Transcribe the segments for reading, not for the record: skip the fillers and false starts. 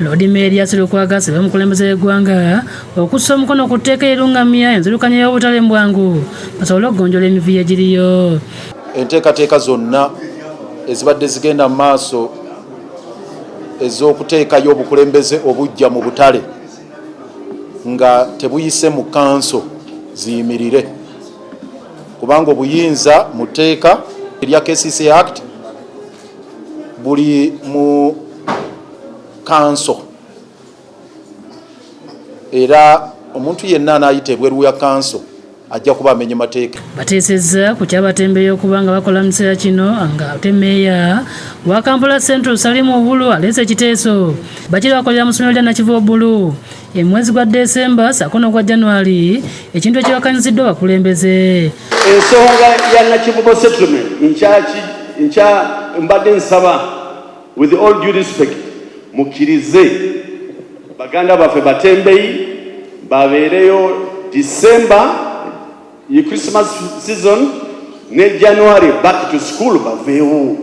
Lord Mayor Silukwagasebe omukulembeze w'eggwanga okussa omukono ku tteeka erungamya enzirukanya y'obutale mbwangu basobole okugonjoola emivuyo egiriyo. Enteekateeka zonna ezibadde zigenda mu maaso ez'okuteekayo obukulembeze obujja mu butale nga tebuyise mu kanso ziyimirire, kubanga obuyinza mu tteeka erya KCCA Act buli mu kanso, era omuntu yenna anaayita ebweru ya kanso ajja kuba amenye mateeka. Bateesezza ku ky'Abatembeyi okubanga bakola mu kiseera kino nga ate Meeya wa Kampala Central Salimu Bulu aleese ekiteeso bakiri bakolera mu ssomero lya Nakivubo Bulu emwezi gwa Desemba ssaako n'ogwa January, ekintu ekiwakanyiziddwa abakulembeze. Ensonga ya Nakivubo settlement nkya mbadde nsaba with all due respect mukkirize baganda baffe Batembeyi babeereyo December ye Christmas season ne January back to school baveewo.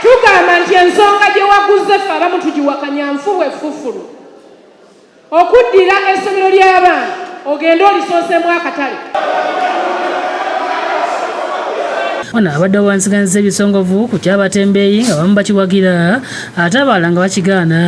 Tugamba nti ensonga gye waguze ffe abamu tugiwakanya nfuwe ffufulu okuddira essomero ly'abaana ogenda olisooseemu akatale. Ono abadde owansiganyiza ebisongovu ku ky'Abatembeyi nga bamu bakiwagira ate abalala nga bakigaana.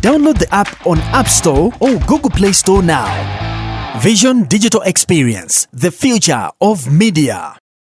Download the app on App Store or Google Play Store now. Vision Digital Experience, the future of media.